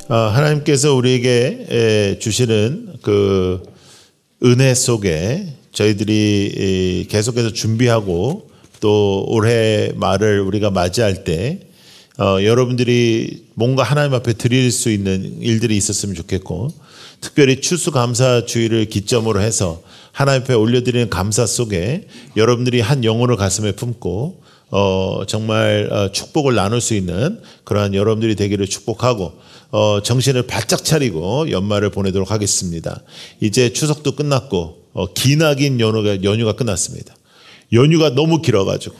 하나님께서 우리에게 주시는 그 은혜 속에 저희들이 계속해서 준비하고 또 올해 말을 우리가 맞이할 때 여러분들이 뭔가 하나님 앞에 드릴 수 있는 일들이 있었으면 좋겠고, 특별히 추수감사주의를 기점으로 해서 하나님 앞에 올려드리는 감사 속에 여러분들이 한 영혼을 가슴에 품고 정말 축복을 나눌 수 있는 그러한 여러분들이 되기를 축복하고, 정신을 바짝 차리고 연말을 보내도록 하겠습니다. 이제 추석도 끝났고 기나긴 연휴가 끝났습니다. 연휴가 너무 길어가지고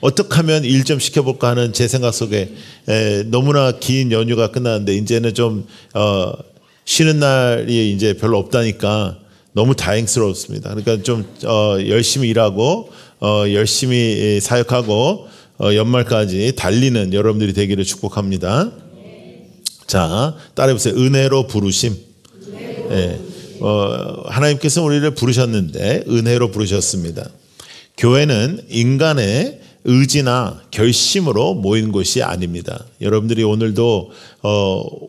어떻게 하면 일 좀 시켜볼까 하는 제 생각 속에 너무나 긴 연휴가 끝났는데 이제는 좀 쉬는 날이 이제 별로 없다니까 너무 다행스럽습니다. 그러니까 좀 열심히 일하고 열심히 사역하고 연말까지 달리는 여러분들이 되기를 축복합니다. 자, 따라해보세요. 은혜로 부르심. 네. 하나님께서 우리를 부르셨는데 은혜로 부르셨습니다. 교회는 인간의 의지나 결심으로 모인 곳이 아닙니다. 여러분들이 오늘도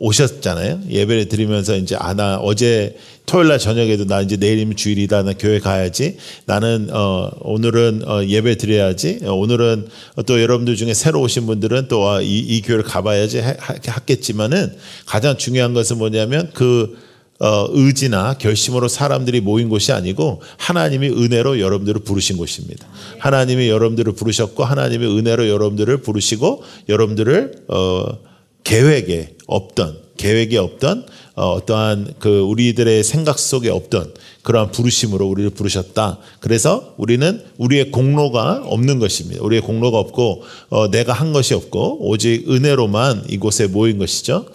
오셨잖아요. 예배를 드리면서 이제 나 어제 토요일 날 저녁에도 나 이제 내일이면 주일이다, 나 교회 가야지, 나는 오늘은 예배 드려야지, 오늘은 또 여러분들 중에 새로 오신 분들은 또 이 교회를 가봐야지 했겠지만은 가장 중요한 것은 뭐냐면 그 의지나 결심으로 사람들이 모인 곳이 아니고 하나님이 은혜로 여러분들을 부르신 곳입니다. 하나님이 여러분들을 부르셨고 하나님이 은혜로 여러분들을 부르시고 여러분들을 계획에 없던 어떠한 그 우리들의 생각 속에 없던 그러한 부르심으로 우리를 부르셨다. 그래서 우리는 우리의 공로가 없는 것입니다. 우리의 공로가 없고 내가 한 것이 없고 오직 은혜로만 이곳에 모인 것이죠.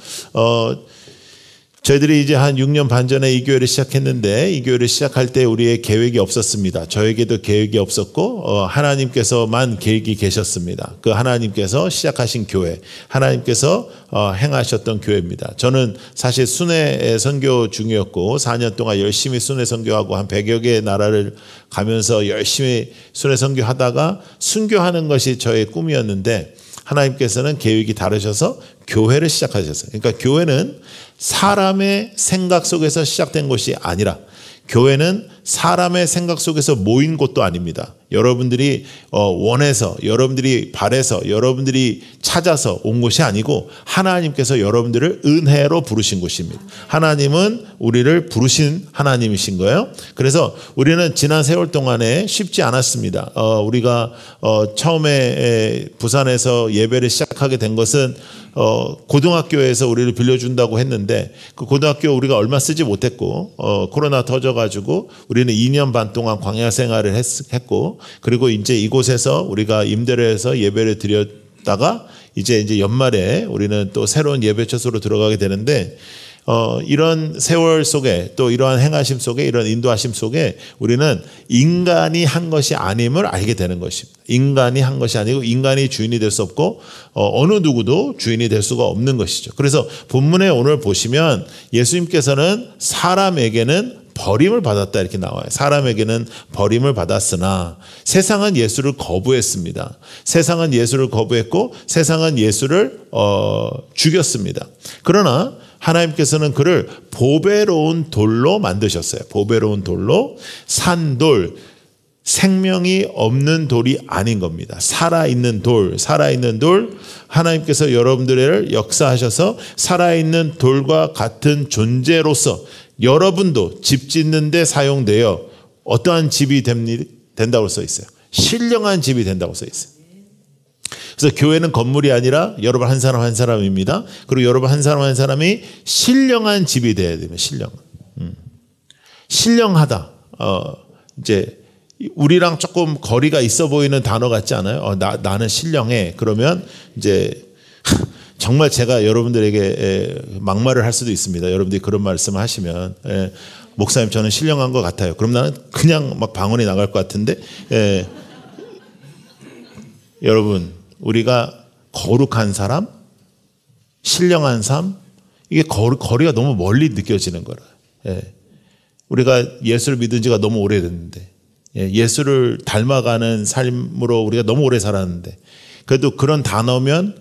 저희들이 이제 한 6년 반 전에 이 교회를 시작했는데 이 교회를 시작할 때 우리의 계획이 없었습니다. 저에게도 계획이 없었고 하나님께서만 계획이 계셨습니다. 그 하나님께서 시작하신 교회, 하나님께서 행하셨던 교회입니다. 저는 사실 순회 선교 중이었고 4년 동안 열심히 순회 선교하고 한 100여 개의 나라를 가면서 열심히 순회 선교하다가 순교하는 것이 저의 꿈이었는데 하나님께서는 계획이 다르셔서 교회를 시작하셨어요. 그러니까 교회는 사람의 생각 속에서 시작된 것이 아니라 교회는 사람의 생각 속에서 모인 곳도 아닙니다. 여러분들이 원해서, 여러분들이 바래서, 여러분들이 찾아서 온 곳이 아니고 하나님께서 여러분들을 은혜로 부르신 곳입니다. 하나님은 우리를 부르신 하나님이신 거예요. 그래서 우리는 지난 세월 동안에 쉽지 않았습니다. 우리가 처음에 부산에서 예배를 시작하게 된 것은 고등학교에서 우리를 빌려준다고 했는데 그 고등학교 우리가 얼마 쓰지 못했고 코로나 터져가지고 우리는 2년 반 동안 광야 생활을 했고, 그리고 이제 이곳에서 우리가 임대를 해서 예배를 드렸다가 이제 연말에 우리는 또 새로운 예배처소로 들어가게 되는데 이런 세월 속에 또 이러한 행하심 속에 이런 인도하심 속에 우리는 인간이 한 것이 아님을 알게 되는 것입니다. 인간이 한 것이 아니고 인간이 주인이 될 수 없고 어느 누구도 주인이 될 수가 없는 것이죠. 그래서 본문에 오늘 보시면 예수님께서는 사람에게는 버림을 받았다 이렇게 나와요. 사람에게는 버림을 받았으나 세상은 예수를 거부했습니다. 세상은 예수를 거부했고 세상은 예수를 죽였습니다. 그러나 하나님께서는 그를 보배로운 돌로 만드셨어요. 보배로운 돌로, 산돌, 생명이 없는 돌이 아닌 겁니다. 살아있는 돌, 하나님께서 여러분들을 역사하셔서 살아있는 돌과 같은 존재로서 여러분도 집 짓는 데 사용되어 어떠한 집이 된다고 써 있어요. 신령한 집이 된다고 써 있어요. 그래서 교회는 건물이 아니라 여러분 한 사람 한 사람입니다. 그리고 여러분 한 사람 한 사람이 신령한 집이 돼야 됩니다. 신령하다. 이제 우리랑 조금 거리가 있어 보이는 단어 같지 않아요? 나는 신령해. 그러면 이제 정말 제가 여러분들에게 막말을 할 수도 있습니다. 여러분들이 그런 말씀을 하시면 목사님 저는 신령한 것 같아요. 그럼 나는 그냥 막 방언이 나갈 것 같은데 여러분 우리가 거룩한 사람, 신령한 삶, 이게 거리가 너무 멀리 느껴지는 거라. 우리가 예수를 믿은 지가 너무 오래됐는데 예수를 닮아가는 삶으로 우리가 너무 오래 살았는데 그래도 그런 단어면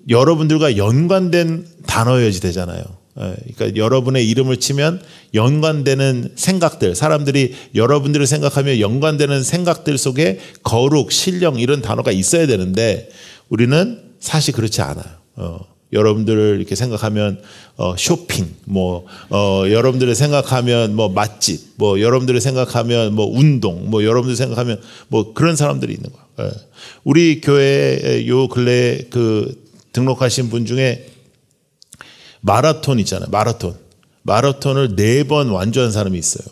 여러분들과 연관된 단어여야지 되잖아요. 그러니까 여러분의 이름을 치면 연관되는 생각들, 사람들이 여러분들을 생각하며 연관되는 생각들 속에 거룩, 신령 이런 단어가 있어야 되는데 우리는 사실 그렇지 않아요. 여러분들을 이렇게 생각하면 쇼핑, 여러분들을 생각하면 맛집, 여러분들을 생각하면 운동, 여러분들 생각하면 그런 사람들이 있는 거예요. 우리 교회에 요 근래 등록하신 분 중에 마라톤 있잖아요. 마라톤을 4번 완주한 사람이 있어요.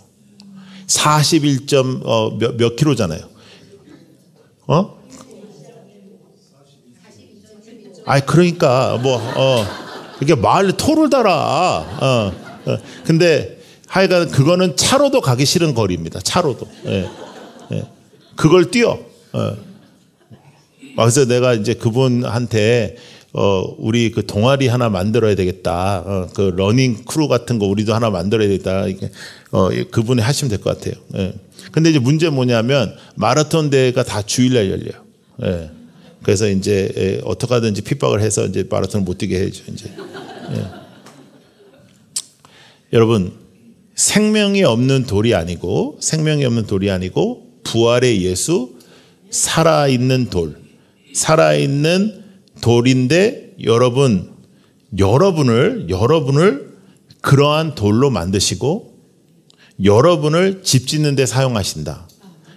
41. 몇 킬로잖아요. 그러니까 이게 말 토를 달아. 근데 하여간 그거는 차로도 가기 싫은 거리입니다. 차로도. 그걸 뛰어. 그래서 내가 이제 그분한테 우리 그 동아리 하나 만들어야 되겠다. 그 러닝 크루 같은 거 우리도 하나 만들어야 되겠다. 그분이 하시면 될 것 같아요. 근데 이제 문제 뭐냐면 마라톤 대회가 다 주일날 열려요. 그래서 이제 어떻게 하든지 핍박을 해서 이제 마라톤을 못 뛰게 해야죠. 이제. 여러분, 생명이 없는 돌이 아니고 부활의 예수, 살아있는 돌인데 여러분을 그러한 돌로 만드시고 여러분을 집 짓는 데 사용하신다.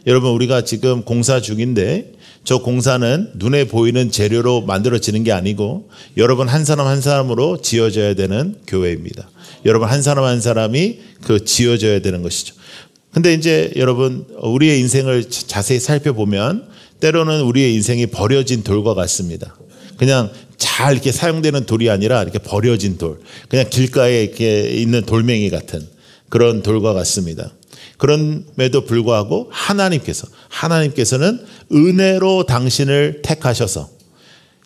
여러분, 우리가 지금 공사 중인데 저 공사는 눈에 보이는 재료로 만들어지는 게 아니고 여러분 한 사람 한 사람으로 지어져야 되는 교회입니다. 여러분 한 사람 한 사람이 지어져야 되는 것이죠. 근데 이제 여러분, 우리의 인생을 자세히 살펴보면 때로는 우리의 인생이 버려진 돌과 같습니다. 그냥 잘 이렇게 사용되는 돌이 아니라 이렇게 버려진 돌, 그냥 길가에 이렇게 있는 돌멩이 같은 그런 돌과 같습니다. 그럼에도 불구하고 하나님께서는 은혜로 당신을 택하셔서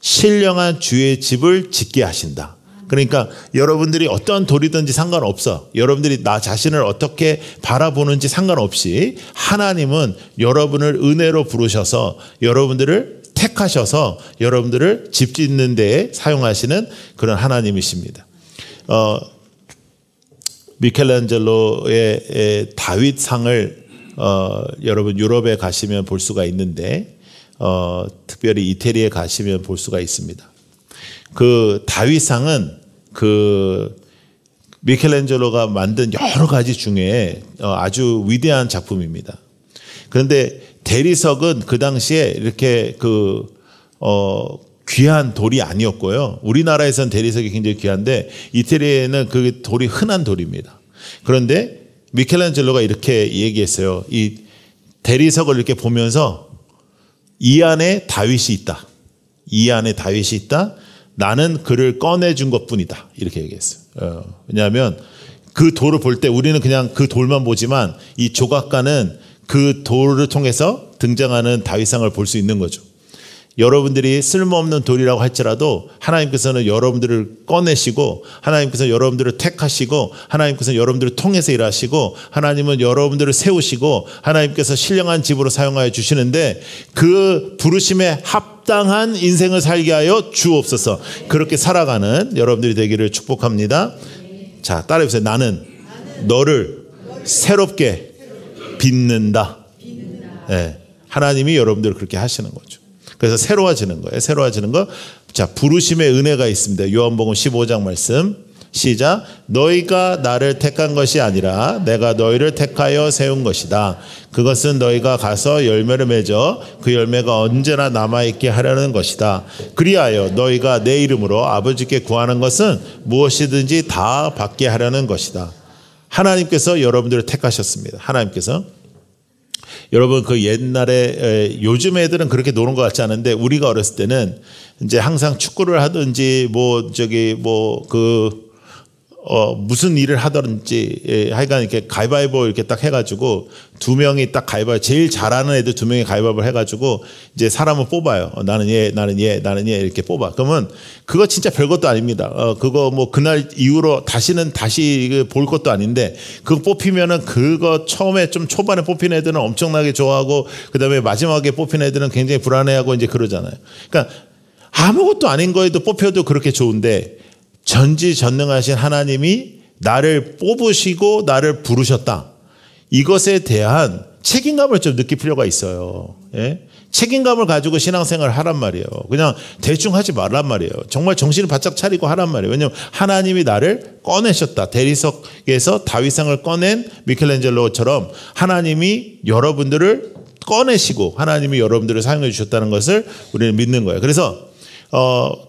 신령한 주의 집을 짓게 하신다. 그러니까 여러분들이 어떤 돌이든지 상관없어. 여러분들이 나 자신을 어떻게 바라보는지 상관없이 하나님은 여러분을 은혜로 부르셔서 여러분들을 택하셔서 여러분들을 집 짓는 데에 사용하시는 그런 하나님이십니다. 미켈란젤로의 다윗상을 여러분 유럽에 가시면 볼 수가 있는데 특별히 이태리에 가시면 볼 수가 있습니다. 그 다윗상은 미켈란젤로가 만든 여러 가지 중에 아주 위대한 작품입니다. 그런데 대리석은 그 당시에 이렇게 귀한 돌이 아니었고요. 우리나라에선 대리석이 굉장히 귀한데 이태리에는 그 돌이 흔한 돌입니다. 그런데 미켈란젤로가 이렇게 얘기했어요. 이 대리석을 이렇게 보면서 이 안에 다윗이 있다. 이 안에 다윗이 있다. 나는 그를 꺼내준 것뿐이다. 이렇게 얘기했어요. 왜냐하면 그 돌을 볼 때 우리는 그냥 그 돌만 보지만 이 조각가는 그 돌을 통해서 등장하는 다윗상을 볼 수 있는 거죠. 여러분들이 쓸모없는 돌이라고 할지라도 하나님께서는 여러분들을 꺼내시고 하나님께서 여러분들을 택하시고 하나님께서 여러분들을 통해서 일하시고 하나님은 여러분들을 세우시고 하나님께서 신령한 집으로 사용하여 주시는데 그 부르심에 합당한 인생을 살게 하여 주옵소서. 그렇게 살아가는 여러분들이 되기를 축복합니다. 자, 따라해보세요. 나는 너를 새롭게 빚는다. 네, 하나님이 여러분들을 그렇게 하시는 거죠. 그래서 새로워지는 거예요. 새로워지는 거. 자, 부르심의 은혜가 있습니다. 요한복음 15장 말씀 시작. 너희가 나를 택한 것이 아니라 내가 너희를 택하여 세운 것이다. 그것은 너희가 가서 열매를 맺어 그 열매가 언제나 남아있게 하려는 것이다. 그리하여 너희가 내 이름으로 아버지께 구하는 것은 무엇이든지 다 받게 하려는 것이다. 하나님께서 여러분들을 택하셨습니다. 하나님께서. 여러분, 그 옛날에 요즘 애들은 그렇게 노는 것 같지 않은데 우리가 어렸을 때는 이제 항상 축구를 하든지 무슨 일을 하든지 하여간 이렇게 가위바위보 이렇게 딱 해가지고 두 명이 딱 가위바위보, 제일 잘하는 애들 두 명이 가위바위보를 해가지고 이제 사람을 뽑아요. 나는 얘 이렇게 뽑아. 그러면 그거 진짜 별것도 아닙니다. 그거 그날 이후로 다시 볼 것도 아닌데 그거 뽑히면은 그거 처음에 좀 초반에 뽑힌 애들은 엄청나게 좋아하고 그 다음에 마지막에 뽑힌 애들은 굉장히 불안해하고 이제 그러잖아요. 그러니까 아무것도 아닌 거에도 뽑혀도 그렇게 좋은데 전지전능하신 하나님이 나를 뽑으시고 나를 부르셨다. 이것에 대한 책임감을 좀 느낄 필요가 있어요. 예? 책임감을 가지고 신앙생활을 하란 말이에요. 그냥 대충 하지 말란 말이에요. 정말 정신을 바짝 차리고 하란 말이에요. 왜냐하면 하나님이 나를 꺼내셨다. 대리석에서 다윗상을 꺼낸 미켈란젤로처럼 하나님이 여러분들을 꺼내시고 하나님이 여러분들을 사용해 주셨다는 것을 우리는 믿는 거예요. 그래서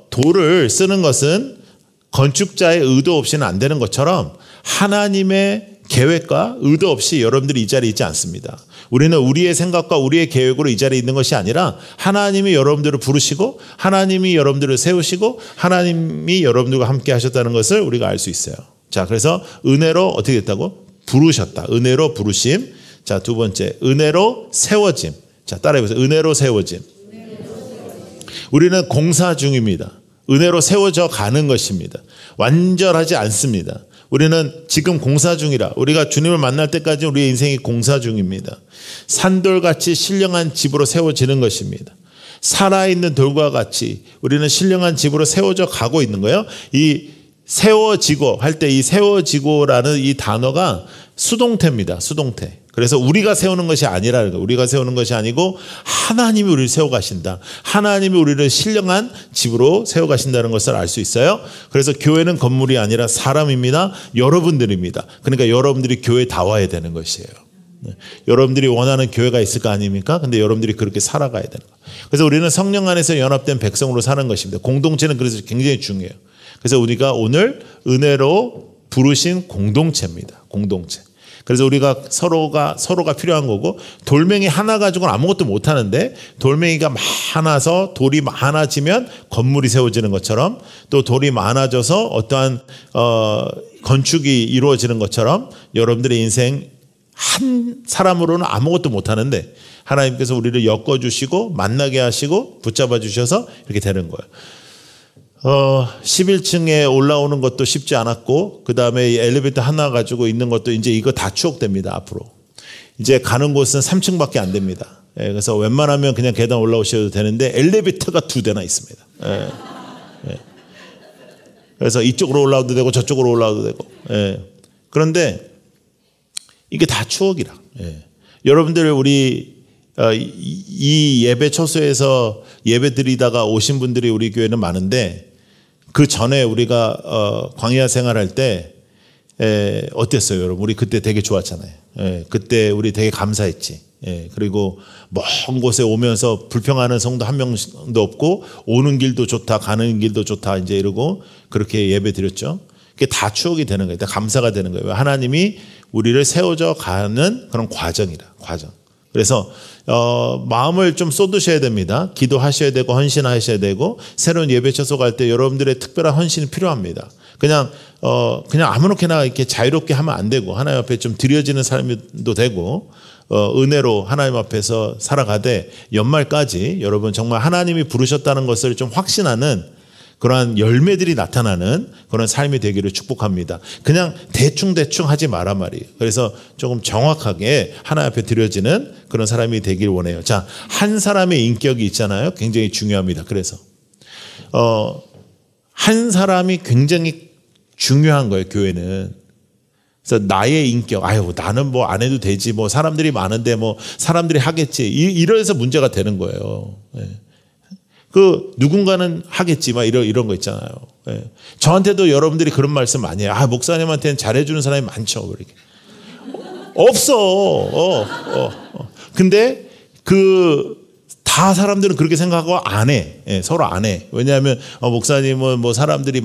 돌을 쓰는 것은 건축자의 의도 없이는 안 되는 것처럼 하나님의 계획과 의도 없이 여러분들이 이 자리에 있지 않습니다. 우리는 우리의 생각과 우리의 계획으로 이 자리에 있는 것이 아니라 하나님이 여러분들을 부르시고 하나님이 여러분들을 세우시고 하나님이 여러분들과 함께 하셨다는 것을 우리가 알 수 있어요. 자, 그래서 은혜로 어떻게 됐다고? 부르셨다. 은혜로 부르심. 자, 두 번째, 은혜로 세워짐. 자, 따라해보세요. 은혜로 세워짐. 우리는 공사 중입니다. 은혜로 세워져 가는 것입니다. 완전하지 않습니다. 우리는 지금 공사 중이라 우리가 주님을 만날 때까지 우리의 인생이 공사 중입니다. 산돌같이 신령한 집으로 세워지는 것입니다. 살아있는 돌과 같이 우리는 신령한 집으로 세워져 가고 있는 거예요. 이 세워지고 할 때 이 세워지고라는 이 단어가 수동태입니다. 수동태. 그래서 우리가 세우는 것이 아니라는 거예요. 우리가 세우는 것이 아니고 하나님이 우리를 세워가신다. 하나님이 우리를 신령한 집으로 세워가신다는 것을 알 수 있어요. 그래서 교회는 건물이 아니라 사람입니다. 여러분들입니다. 그러니까 여러분들이 교회에 다 와야 되는 것이에요. 여러분들이 원하는 교회가 있을 거 아닙니까? 근데 여러분들이 그렇게 살아가야 되는 거예요. 그래서 우리는 성령 안에서 연합된 백성으로 사는 것입니다. 공동체는 그래서 굉장히 중요해요. 그래서 우리가 오늘 은혜로 부르신 공동체입니다. 공동체. 그래서 우리가 서로가 필요한 거고 돌멩이 하나 가지고는 아무것도 못 하는데 돌멩이가 많아서 돌이 많아지면 건물이 세워지는 것처럼 또 돌이 많아져서 어떠한 건축이 이루어지는 것처럼 여러분들의 인생 한 사람으로는 아무것도 못 하는데 하나님께서 우리를 엮어주시고 만나게 하시고 붙잡아 주셔서 이렇게 되는 거예요. 11층에 올라오는 것도 쉽지 않았고 그 다음에 엘리베이터 하나 가지고 있는 것도 이제 이거 다 추억됩니다. 앞으로 이제 가는 곳은 3층밖에 안 됩니다. 예, 그래서 웬만하면 그냥 계단 올라오셔도 되는데 엘리베이터가 2대나 있습니다. 예, 예. 그래서 이쪽으로 올라와도 되고 저쪽으로 올라와도 되고 예. 그런데 이게 다 추억이라. 예. 여러분들 우리 이 예배 처소에서 예배 드리다가 오신 분들이 우리 교회는 많은데 그 전에 우리가 광야 생활할 때 어땠어요, 여러분? 우리 그때 되게 좋았잖아요. 그때 우리 되게 감사했지. 그리고 먼 곳에 오면서 불평하는 성도 한 명도 없고 오는 길도 좋다, 가는 길도 좋다 이제 이러고 그렇게 예배 드렸죠. 그게 다 추억이 되는 거예요. 다 감사가 되는 거예요. 하나님이 우리를 세워져 가는 그런 과정이라, 과정. 그래서 마음을 좀 쏟으셔야 됩니다. 기도하셔야 되고 헌신하셔야 되고 새로운 예배 처소 갈 때 여러분들의 특별한 헌신이 필요합니다. 그냥 아무렇게나 이렇게 자유롭게 하면 안 되고 하나님 앞에 좀 드려지는 삶도 되고 은혜로 하나님 앞에서 살아가되 연말까지 여러분 정말 하나님이 부르셨다는 것을 좀 확신하는 그러한 열매들이 나타나는 그런 삶이 되기를 축복합니다. 그냥 대충 하지 마란 말이에요. 그래서 조금 정확하게 하나님 앞에 드려지는 그런 사람이 되길 원해요. 자, 한 사람의 인격이 있잖아요. 굉장히 중요합니다. 그래서 한 사람이 굉장히 중요한 거예요. 교회는. 그래서 나의 인격, 나는 뭐 안 해도 되지, 뭐 사람들이 많은데 뭐 사람들이 하겠지, 이래서 문제가 되는 거예요. 그 누군가는 하겠지, 막 이런 거 있잖아요. 저한테도 여러분들이 그런 말씀 많이 해요. 목사님한테는 잘해주는 사람이 많죠. 그렇게 없어. 근데 다 사람들은 그렇게 생각하고 안 해. 서로 안 해. 왜냐하면 목사님은 뭐 사람들이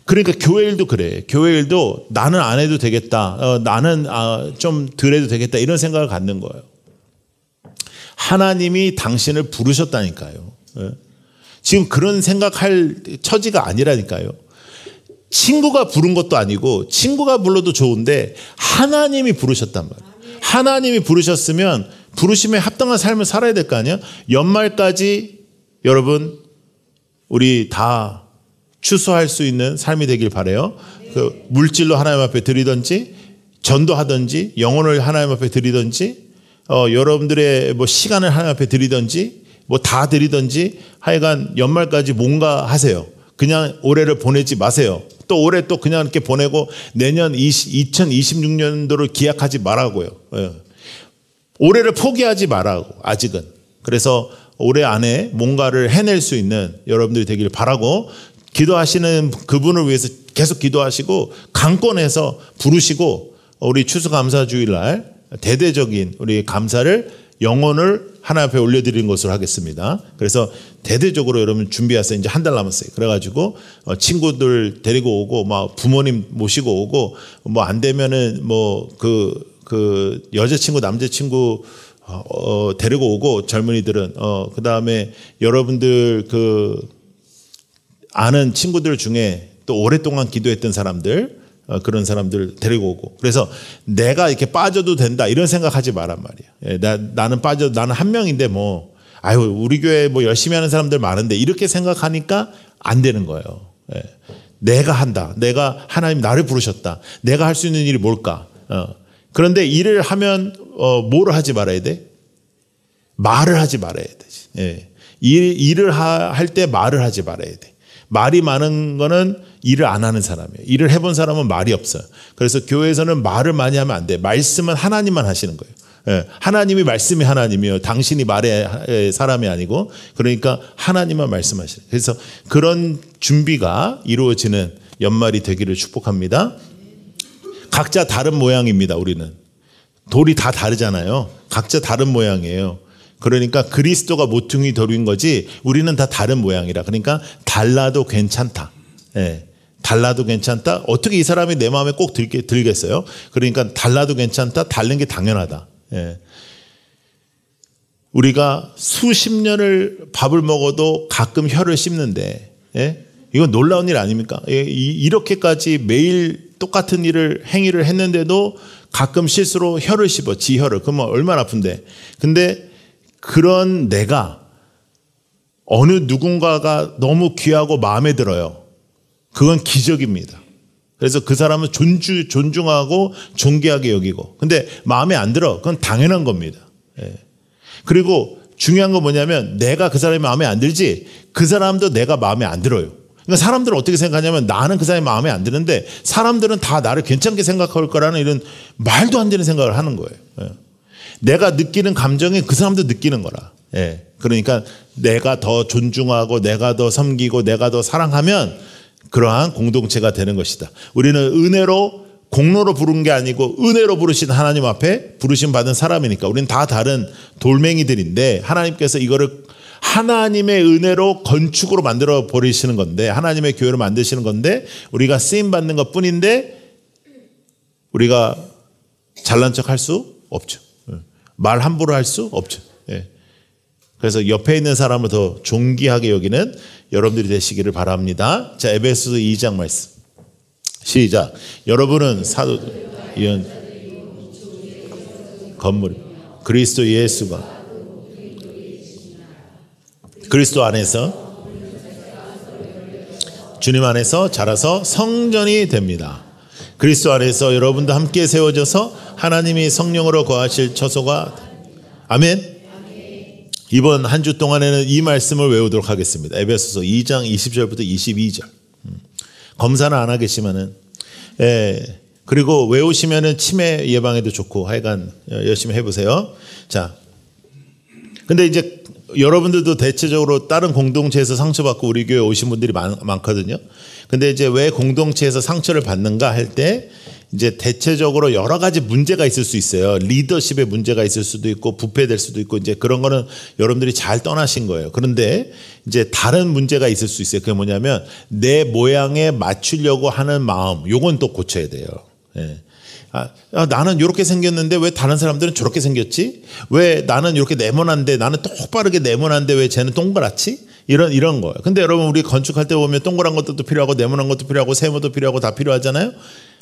그러니까 교회 일도 그래. 교회 일도 나는 안 해도 되겠다. 나는 좀 덜 해도 되겠다. 이런 생각을 갖는 거예요. 하나님이 당신을 부르셨다니까요. 지금 그런 생각할 처지가 아니라니까요. 친구가 부른 것도 아니고 친구가 불러도 좋은데 하나님이 부르셨단 말이에요. 하나님이 부르셨으면 부르심에 합당한 삶을 살아야 될 거 아니에요. 연말까지 여러분 우리 다 추수할 수 있는 삶이 되길 바라요. 그 물질로 하나님 앞에 드리든지 전도하든지 영혼을 하나님 앞에 드리든지 여러분들의 뭐 시간을 하나님 앞에 드리든지 뭐 다 드리든지 하여간 연말까지 뭔가 하세요. 그냥 올해를 보내지 마세요. 또 올해 또 그냥 이렇게 보내고 내년 2026년도를 기약하지 말라고요. 올해를 포기하지 말라고, 아직은. 그래서 올해 안에 뭔가를 해낼 수 있는 여러분들이 되길 바라고, 기도하시는 그분을 위해서 계속 기도하시고 강권해서 부르시고, 우리 추수감사주일날 대대적인 우리 감사를, 영혼을 하나님 앞에 올려드리는 것으로 하겠습니다. 그래서 대대적으로 여러분 준비하세요. 이제 한 달 남았어요. 그래가지고 친구들 데리고 오고, 막 부모님 모시고 오고, 뭐 안 되면은 뭐 그 여자친구 남자친구 데리고 오고, 젊은이들은 그 다음에 여러분들 그 아는 친구들 중에 또 오랫동안 기도했던 사람들, 그런 사람들 데리고 오고. 그래서 내가 이렇게 빠져도 된다 이런 생각하지 말란 말이에요. 나는 나는 한 명인데 뭐 아유 우리 교회 뭐 열심히 하는 사람들 많은데 이렇게 생각하니까 안 되는 거예요. 내가 한다. 내가 하나님 나를 부르셨다. 내가 할 수 있는 일이 뭘까? 그런데 일을 하면 뭐를 하지 말아야 돼? 말을 하지 말아야 되지. 일을 할 때 말을 하지 말아야 돼. 말이 많은 거는 일을 안 하는 사람이에요. 일을 해본 사람은 말이 없어요. 그래서 교회에서는 말을 많이 하면 안 돼. 말씀은 하나님만 하시는 거예요. 하나님이 말씀이 하나님이에요. 당신이 말의 사람이 아니고. 그러니까 하나님만 말씀하시는. 그래서 그런 준비가 이루어지는 연말이 되기를 축복합니다. 각자 다른 모양입니다. 우리는 돌이 다 다르잖아요. 각자 다른 모양이에요. 그러니까 그리스도가 모퉁이 돌인 거지 우리는 다 다른 모양이라. 그러니까 달라도 괜찮다. 달라도 괜찮다. 어떻게 이 사람이 내 마음에 꼭 들겠어요? 그러니까 달라도 괜찮다. 다른 게 당연하다. 우리가 수십 년을 밥을 먹어도 가끔 혀를 씹는데, 이건 놀라운 일 아닙니까? 이렇게까지 매일 똑같은 행위를 했는데도 가끔 실수로 혀를 씹어, 지 혀를. 그러면 얼마나 아픈데. 근데 그런 내가 어느 누군가가 너무 귀하고 마음에 들어요. 그건 기적입니다. 그래서 그 사람은 존중하고 존귀하게 여기고. 근데 마음에 안 들어. 그건 당연한 겁니다. 그리고 중요한 건 뭐냐면 내가 그 사람이 마음에 안 들지 그 사람도 내가 마음에 안 들어요. 그러니까 사람들은 어떻게 생각하냐면 나는 그 사람이 마음에 안 드는데 사람들은 다 나를 괜찮게 생각할 거라는 이런 말도 안 되는 생각을 하는 거예요. 내가 느끼는 감정이 그 사람도 느끼는 거라. 그러니까 내가 더 존중하고 내가 더 섬기고 내가 더 사랑하면 그러한 공동체가 되는 것이다. 우리는 은혜로 공로로 부른 게 아니고 은혜로 부르신 하나님 앞에 부르심 받은 사람이니까 우리는 다 다른 돌멩이들인데 하나님께서 이거를 하나님의 은혜로 건축으로 만들어 버리시는 건데 하나님의 교회로 만드시는 건데 우리가 쓰임 받는 것 뿐인데 우리가 잘난 척 할 수 없죠. 말 함부로 할 수 없죠. 그래서 옆에 있는 사람을 더 존귀하게 여기는 여러분들이 되시기를 바랍니다. 자, 에베소서 2장 말씀. 시작. 여러분은 사도들, 예언, 건물, 그리스도 예수가 그리스도 안에서 주님 안에서 자라서 성전이 됩니다. 그리스도 안에서 여러분도 함께 세워져서 하나님이 성령으로 거하실 처소가. 아멘. 이번 한 주 동안에는 이 말씀을 외우도록 하겠습니다. 에베소서 2장 20절부터 22절. 검사는 안 하겠지만은, 그리고 외우시면은 치매 예방에도 좋고 하여간 열심히 해보세요. 자, 근데 이제 여러분들도 대체적으로 다른 공동체에서 상처받고 우리 교회 오신 분들이 많거든요. 근데 이제 왜 공동체에서 상처를 받는가 할 때 이제 대체적으로 여러 가지 문제가 있을 수 있어요. 리더십에 문제가 있을 수도 있고 부패될 수도 있고 이제 그런 거는 여러분들이 잘 떠나신 거예요. 그런데 이제 다른 문제가 있을 수 있어요. 그게 뭐냐면 내 모양에 맞추려고 하는 마음. 요건 또 고쳐야 돼요. 나는 이렇게 생겼는데 왜 다른 사람들은 저렇게 생겼지? 왜 나는 이렇게 네모난데 나는 똑바르게 네모난데 왜 쟤는 동그랗지? 이런 거예요. 근데 여러분 우리 건축할 때 보면 동그란 것도 필요하고 네모난 것도 필요하고 세모도 필요하고 다 필요하잖아요.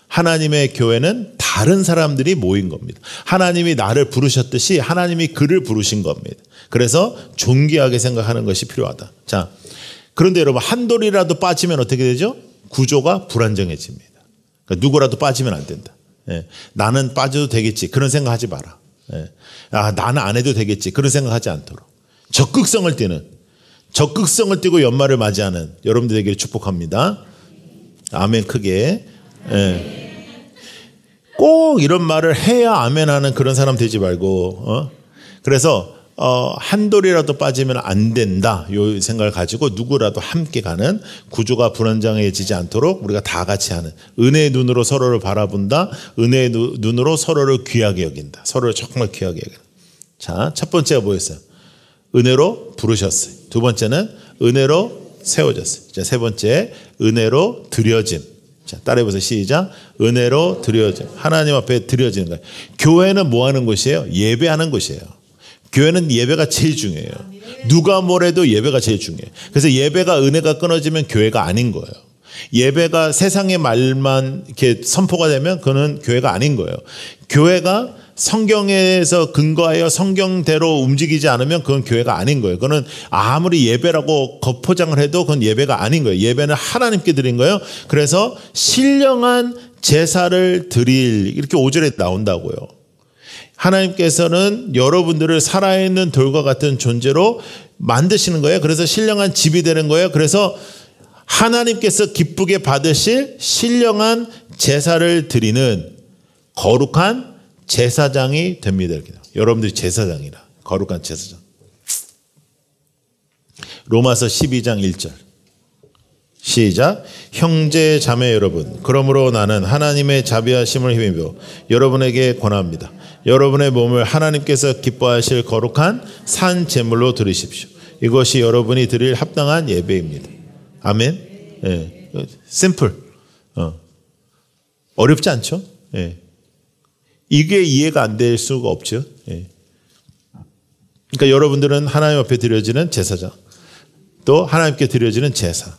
하나님의 교회는 다른 사람들이 모인 겁니다. 하나님이 나를 부르셨듯이 하나님이 그를 부르신 겁니다. 그래서 존귀하게 생각하는 것이 필요하다. 자, 그런데 여러분 한 돌이라도 빠지면 어떻게 되죠? 구조가 불안정해집니다. 그러니까 누구라도 빠지면 안 된다. 나는 빠져도 되겠지. 그런 생각하지 마라. 나는 안 해도 되겠지. 그런 생각하지 않도록. 적극성을 띠고 연말을 맞이하는 여러분들 되기를 축복합니다. 아멘 크게. 예. 꼭 이런 말을 해야 아멘 하는 그런 사람 되지 말고 그래서 한 돌이라도 빠지면 안 된다 이 생각을 가지고 누구라도 함께 가는 구조가 불안정해지지 않도록 우리가 다 같이 하는 은혜의 눈으로 서로를 바라본다. 은혜의 눈으로 서로를 귀하게 여긴다. 서로를 정말 귀하게 여긴다. 자, 첫 번째가 뭐였어요? 은혜로 부르셨어요. 두 번째는 은혜로 세워졌어요. 자, 세 번째 은혜로 드려짐. 자, 따라해보세요. 시작. 은혜로 드려짐. 하나님 앞에 드려지는 거예요. 교회는 뭐 하는 곳이에요? 예배하는 곳이에요. 교회는 예배가 제일 중요해요. 누가 뭐래도 예배가 제일 중요해요. 그래서 예배가 은혜가 끊어지면 교회가 아닌 거예요. 예배가 세상의 말만 이렇게 선포가 되면 그거는 교회가 아닌 거예요. 교회가 성경에서 근거하여 성경대로 움직이지 않으면 그건 교회가 아닌 거예요. 그거는 아무리 예배라고 겉포장을 해도 그건 예배가 아닌 거예요. 예배는 하나님께 드린 거예요. 그래서 신령한 제사를 드릴 이렇게 5절에 나온다고요. 하나님께서는 여러분들을 살아있는 돌과 같은 존재로 만드시는 거예요. 그래서 신령한 집이 되는 거예요. 그래서 하나님께서 기쁘게 받으실 신령한 제사를 드리는 거룩한 제사장이 됩니다. 여러분들이 제사장이라. 거룩한 제사장. 로마서 12장 1절. 시작. 형제 자매 여러분, 그러므로 나는 하나님의 자비하심을 힘입어 여러분에게 권합니다. 여러분의 몸을 하나님께서 기뻐하실 거룩한 산 제물로 드리십시오. 이것이 여러분이 드릴 합당한 예배입니다. 아멘. 예. 심플. 어렵지 않죠? 예. 이게 이해가 안 될 수가 없죠. 예. 그러니까 여러분들은 하나님 앞에 드려지는 제사장, 또 하나님께 드려지는 제사.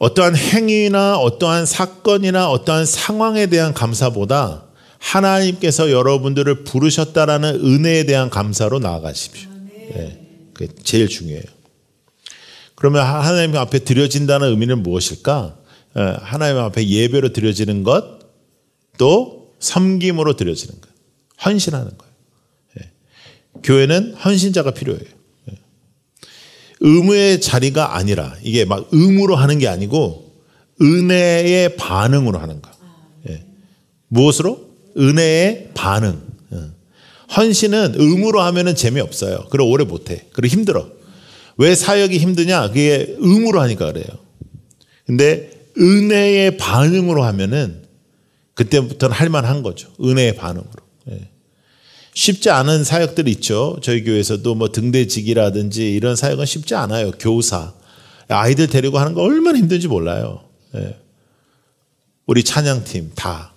어떠한 행위나 어떠한 사건이나 어떠한 상황에 대한 감사보다 하나님께서 여러분들을 부르셨다라는 은혜에 대한 감사로 나아가십시오. 예. 그게 제일 중요해요. 그러면 하나님 앞에 드려진다는 의미는 무엇일까? 하나님 앞에 예배로 드려지는 것, 또 섬김으로 드려지는 것, 헌신하는 거예요. 교회는 헌신자가 필요해요. 의무의 자리가 아니라 이게 막 의무로 하는 게 아니고 은혜의 반응으로 하는 거. 무엇으로? 은혜의 반응. 헌신은 의무로 하면은 재미없어요. 그리고 오래 못해. 그리고 힘들어. 왜 사역이 힘드냐? 그게 의무로 하니까 그래요. 근데 은혜의 반응으로 하면은 그때부터는 할만한 거죠. 은혜의 반응으로. 쉽지 않은 사역들이 있죠. 저희 교회에서도 뭐 등대지기라든지 이런 사역은 쉽지 않아요. 교사. 아이들 데리고 하는 거 얼마나 힘든지 몰라요. 우리 찬양팀 다.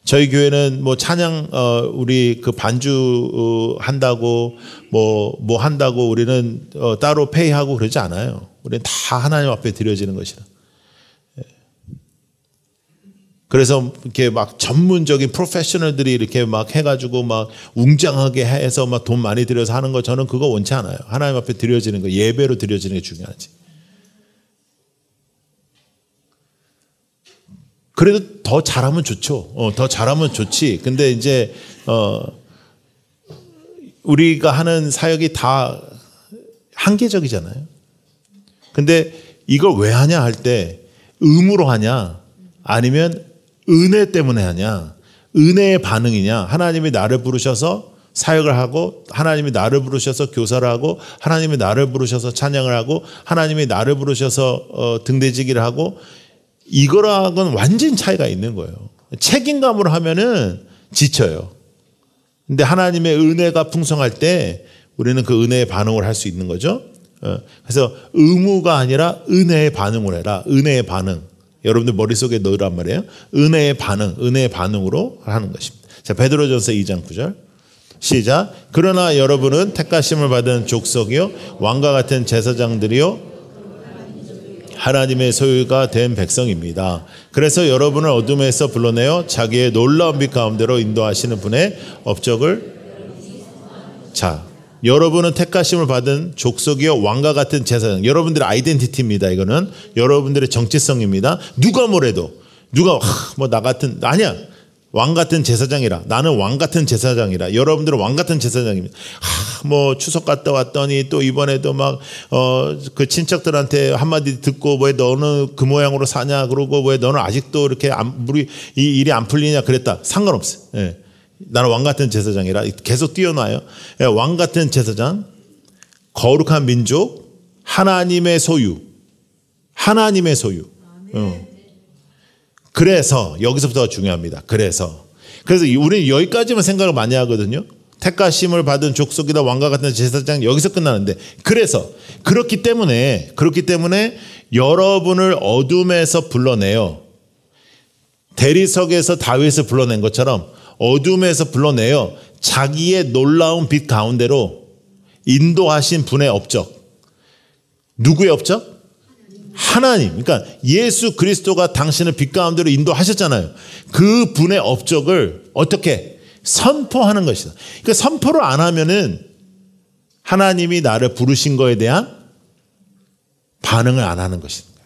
저희 교회는 뭐 찬양 우리 그 반주 한다고 뭐 한다고 우리는 따로 페이하고 그러지 않아요. 우리는 다 하나님 앞에 드려지는 것이라. 그래서 이렇게 막 전문적인 프로페셔널들이 이렇게 막 해가지고 막 웅장하게 해서 막 돈 많이 들여서 하는 거 저는 그거 원치 않아요. 하나님 앞에 드려지는 거, 예배로 드려지는 게 중요하지. 그래도 더 잘하면 좋죠. 더 잘하면 좋지. 근데 이제 우리가 하는 사역이 다 한계적이잖아요. 근데 이걸 왜 하냐 할 때 의무로 하냐 아니면 은혜 때문에 하냐, 은혜의 반응이냐. 하나님이 나를 부르셔서 사역을 하고, 하나님이 나를 부르셔서 교사를 하고, 하나님이 나를 부르셔서 찬양을 하고, 하나님이 나를 부르셔서 등대지기를 하고, 이거랑은 완전 차이가 있는 거예요. 책임감으로 하면은 지쳐요. 근데 하나님의 은혜가 풍성할 때 우리는 그 은혜의 반응을 할 수 있는 거죠. 그래서 의무가 아니라 은혜의 반응을 해라. 은혜의 반응. 여러분들 머릿속에 넣으란 말이에요. 은혜의 반응, 은혜의 반응으로 하는 것입니다. 자, 베드로전서 2장 9절. 시작. 그러나 여러분은 택하심을 받은 족속이요 왕과 같은 제사장들이요 하나님의 소유가 된 백성입니다. 그래서 여러분을 어둠에서 불러내어 자기의 놀라운 빛 가운데로 인도하시는 분의 업적을 여러분은 택하심을 받은 족속이요 왕과 같은 제사장. 여러분들의 아이덴티티입니다. 이거는 여러분들의 정체성입니다. 누가 뭐래도 누가 뭐 나 같은 아니야. 왕 같은 제사장이라. 나는 왕 같은 제사장이라. 여러분들은 왕 같은 제사장입니다. 뭐 추석 갔다 왔더니 또 이번에도 막 그 친척들한테 한마디 듣고 왜 너는 그 모양으로 사냐 그러고 왜 너는 아직도 이렇게 이 일이 안 풀리냐 그랬다. 상관없어요. 예. 나는 왕 같은 제사장이라. 계속 띄어놔요. 예, 왕 같은 제사장, 거룩한 민족, 하나님의 소유. 하나님의 소유. 그래서 여기서부터가 중요합니다. 그래서 우리는 여기까지만 생각을 많이 하거든요. 택하심을 받은 족속이다 왕과 같은 제사장 여기서 끝나는데 그래서 그렇기 때문에 여러분을 어둠에서 불러내요. 대리석에서 다윗을 불러낸 것처럼 어둠에서 불러내요. 자기의 놀라운 빛 가운데로 인도하신 분의 업적. 누구의 업적? 하나님. 그러니까 예수 그리스도가 당신을 빛 가운데로 인도하셨잖아요. 그 분의 업적을 어떻게 선포하는 것이다. 그러니까 선포를 안 하면은 하나님이 나를 부르신 거에 대한 반응을 안 하는 것입니다.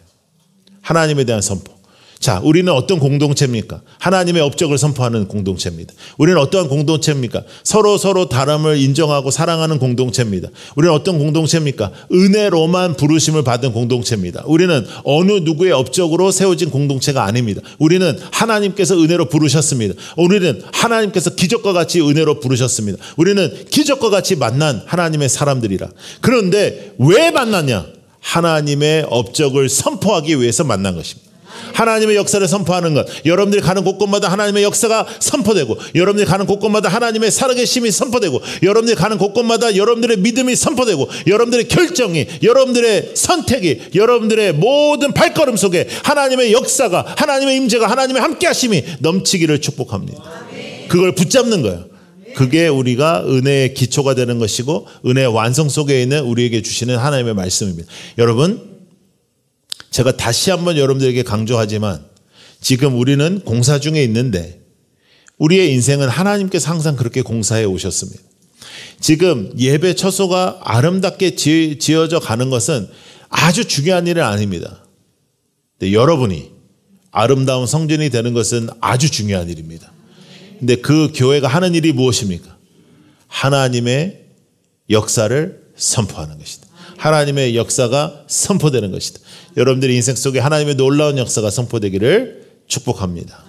하나님에 대한 선포. 자, 우리는 어떤 공동체입니까? 하나님의 업적을 선포하는 공동체입니다. 우리는 어떠한 공동체입니까? 서로 다름을 인정하고 사랑하는 공동체입니다. 우리는 어떤 공동체입니까? 은혜로만 부르심을 받은 공동체입니다. 우리는 어느 누구의 업적으로 세워진 공동체가 아닙니다. 우리는 하나님께서 은혜로 부르셨습니다. 우리는 하나님께서 기적과 같이 은혜로 부르셨습니다. 우리는 기적과 같이 만난 하나님의 사람들이라. 그런데 왜 만났냐? 하나님의 업적을 선포하기 위해서 만난 것입니다. 하나님의 역사를 선포하는 것. 여러분들이 가는 곳곳마다 하나님의 역사가 선포되고, 여러분들이 가는 곳곳마다 하나님의 살아계심이 선포되고, 여러분들이 가는 곳곳마다 여러분들의 믿음이 선포되고, 여러분들의 결정이, 여러분들의 선택이, 여러분들의 모든 발걸음 속에 하나님의 역사가, 하나님의 임재가, 하나님의 함께하심이 넘치기를 축복합니다. 그걸 붙잡는 거예요. 그게 우리가 은혜의 기초가 되는 것이고 은혜의 완성 속에 있는 우리에게 주시는 하나님의 말씀입니다. 여러분, 제가 다시 한번 여러분들에게 강조하지만 지금 우리는 공사 중에 있는데 우리의 인생은 하나님께서 항상 그렇게 공사해 오셨습니다. 지금 예배 처소가 아름답게 지어져 가는 것은 아주 중요한 일은 아닙니다. 근데 여러분이 아름다운 성전이 되는 것은 아주 중요한 일입니다. 근데 그 교회가 하는 일이 무엇입니까? 하나님의 역사를 선포하는 것이다. 하나님의 역사가 선포되는 것이다. 여러분들의 인생 속에 하나님의 놀라운 역사가 선포되기를 축복합니다.